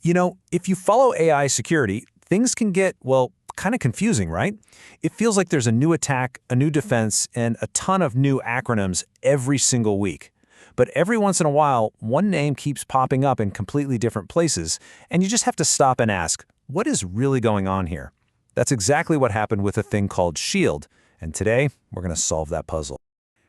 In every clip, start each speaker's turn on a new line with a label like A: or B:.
A: If you follow AI security, things can get, well, kind of confusing, right? It feels like there's a new attack, a new defense, and a ton of new acronyms every single week. But every once in a while, one name keeps popping up in completely different places, and you just have to stop and ask, what is really going on here? That's exactly what happened with a thing called Shield, and today we're going to solve that puzzle.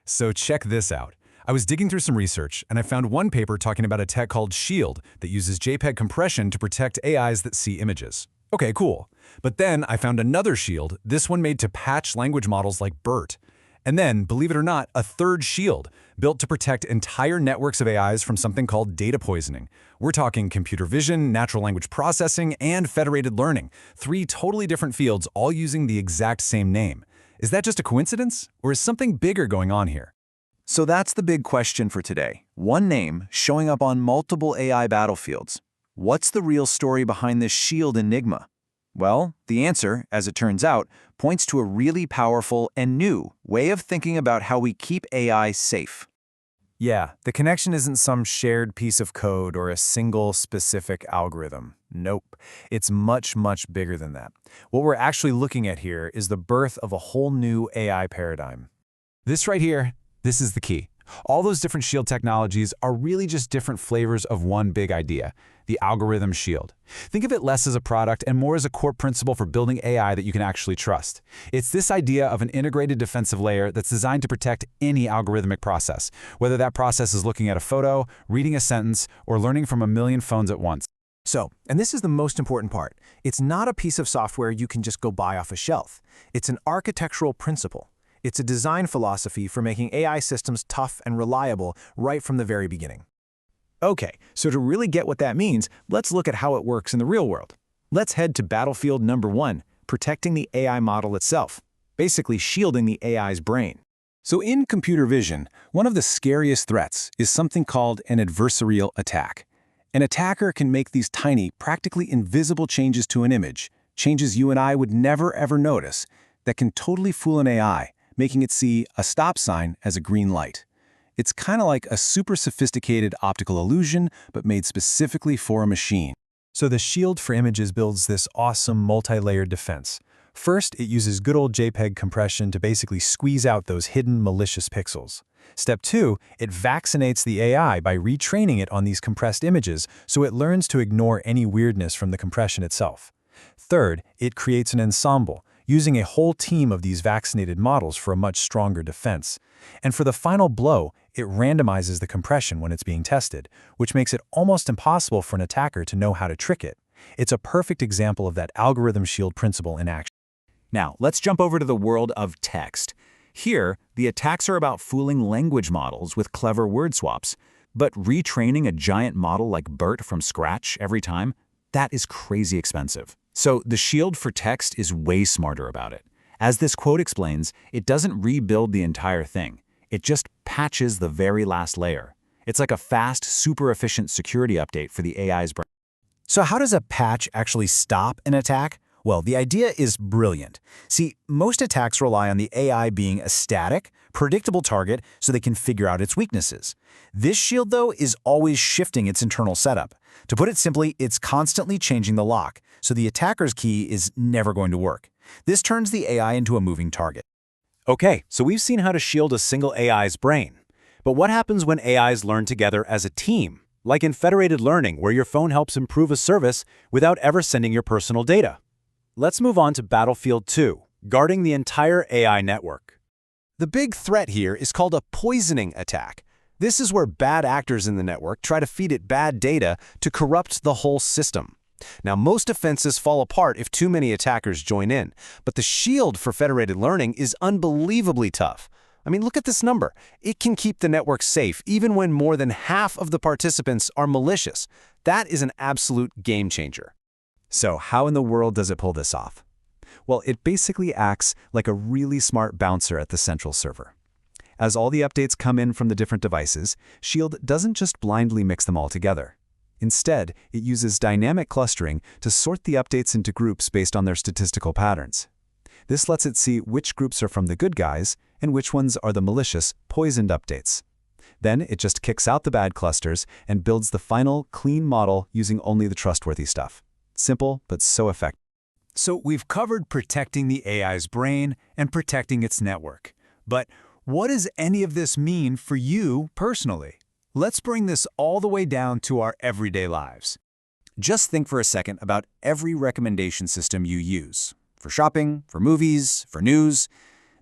B: So check this out. I was digging through some research, and I found one paper talking about a tech called Shield that uses JPEG compression to protect AIs that see images. Okay, cool. But then I found another Shield, this one made to patch language models like BERT. And then, believe it or not, a third Shield, built to protect entire networks of AIs from something called data poisoning. We're talking computer vision, natural language processing, and federated learning, 3 totally different fields all using the exact same name. Is that just a coincidence, or is something bigger going on here?
A: So that's the big question for today. One name showing up on multiple AI battlefields. What's the real story behind this Shield enigma? Well, the answer, as it turns out, points to a really powerful and new way of thinking about how we keep AI safe.
C: Yeah, the connection isn't some shared piece of code or a single specific algorithm. Nope. It's much, much bigger than that. What we're actually looking at here is the birth of a whole new AI paradigm.
B: This right here, this is the key. All those different Shield technologies are really just different flavors of one big idea, the algorithm Shield. Think of it less as a product and more as a core principle for building AI that you can actually trust. It's this idea of an integrated defensive layer that's designed to protect any algorithmic process, whether that process is looking at a photo, reading a sentence, or learning from a million phones at once.
C: So, and this is the most important part, it's not a piece of software you can just go buy off a shelf. It's an architectural principle. It's a design philosophy for making AI systems tough and reliable right from the very beginning. Okay, so to really get what that means, let's look at how it works in the real world. Let's head to battlefield number 1, protecting the AI model itself, basically shielding the AI's brain. So in computer vision, one of the scariest threats is something called an adversarial attack. An attacker can make these tiny, practically invisible changes to an image, changes you and I would never ever notice, that can totally fool an AI, making it see a stop sign as a green light. It's kind of like a super sophisticated optical illusion, but made specifically for a machine. So the Shield for images builds this awesome multi-layered defense. First, it uses good old JPEG compression to basically squeeze out those hidden malicious pixels. Step 2, it vaccinates the AI by retraining it on these compressed images so it learns to ignore any weirdness from the compression itself. Third, it creates an ensemble, using a whole team of these vaccinated models for a much stronger defense. And for the final blow, it randomizes the compression when it's being tested, which makes it almost impossible for an attacker to know how to trick it. It's a perfect example of that algorithm Shield principle in action.
A: Now, let's jump over to the world of text. Here, the attacks are about fooling language models with clever word swaps. But retraining a giant model like BERT from scratch every time, that is crazy expensive. So the Shield for text is way smarter about it. As this quote explains, it doesn't rebuild the entire thing. It just patches the very last layer. It's like a fast, super efficient security update for the AI's brain.
C: So how does a patch actually stop an attack? Well, the idea is brilliant. See, most attacks rely on the AI being a static, predictable target so they can figure out its weaknesses. This Shield, though, is always shifting its internal setup. To put it simply, it's constantly changing the lock, so the attacker's key is never going to work. This turns the AI into a moving target.
A: Okay, so we've seen how to shield a single AI's brain. But what happens when AIs learn together as a team? Like in federated learning, where your phone helps improve a service without ever sending your personal data. Let's move on to Battlefield 2, guarding the entire AI network.
C: The big threat here is called a poisoning attack. This is where bad actors in the network try to feed it bad data to corrupt the whole system. Now, most defenses fall apart if too many attackers join in, but the Shield for federated learning is unbelievably tough. I mean, look at this number. It can keep the network safe even when more than half of the participants are malicious. That is an absolute game changer.
A: So how in the world does it pull this off? Well, it basically acts like a really smart bouncer at the central server. As all the updates come in from the different devices, Shield doesn't just blindly mix them all together. Instead, it uses dynamic clustering to sort the updates into groups based on their statistical patterns. This lets it see which groups are from the good guys and which ones are the malicious, poisoned updates.
B: Then it just kicks out the bad clusters and builds the final, clean model using only the trustworthy stuff. Simple, but so effective.
D: So we've covered protecting the AI's brain and protecting its network. But what does any of this mean for you personally? Let's bring this all the way down to our everyday lives.
E: Just think for a second about every recommendation system you use. For shopping, for movies, for news,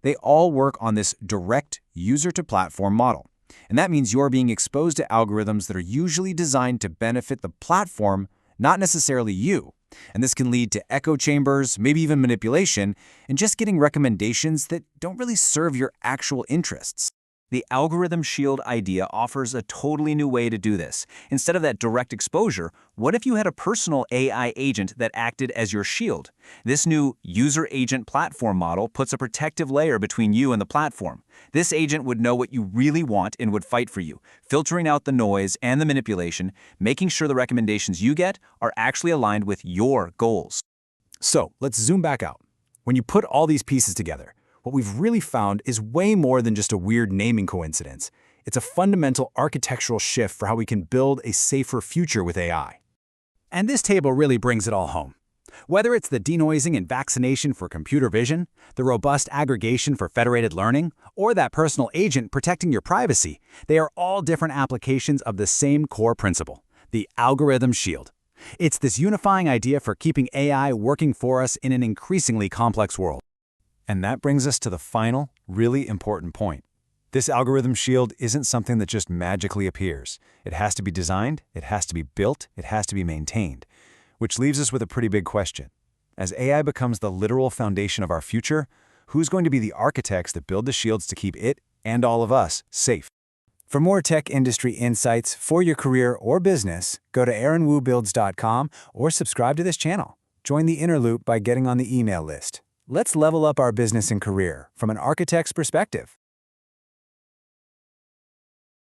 E: they all work on this direct user-to-platform model. And that means you're being exposed to algorithms that are usually designed to benefit the platform, not necessarily you. And this can lead to echo chambers, maybe even manipulation, and just getting recommendations that don't really serve your actual interests. The algorithm shield idea offers a totally new way to do this. Instead of that direct exposure, what if you had a personal AI agent that acted as your shield? This new user agent platform model puts a protective layer between you and the platform. This agent would know what you really want and would fight for you, filtering out the noise and the manipulation, making sure the recommendations you get are actually aligned with your goals.
C: So let's zoom back out. When you put all these pieces together, what we've really found is way more than just a weird naming coincidence. It's a fundamental architectural shift for how we can build a safer future with AI. And this table really brings it all home. Whether it's the denoising and vaccination for computer vision, the robust aggregation for federated learning, or that personal agent protecting your privacy, they are all different applications of the same core principle, the algorithm shield. It's this unifying idea for keeping AI working for us in an increasingly complex world.
B: And that brings us to the final, really important point. This algorithm shield isn't something that just magically appears. It has to be designed, it has to be built, it has to be maintained. Which leaves us with a pretty big question. As AI becomes the literal foundation of our future, who's going to be the architects that build the shields to keep it, and all of us, safe?
C: For more tech industry insights for your career or business, go to aaronwoobuilds.com or subscribe to this channel. Join the Inner Loop by getting on the email list. Let's level up our business and career from an architect's perspective.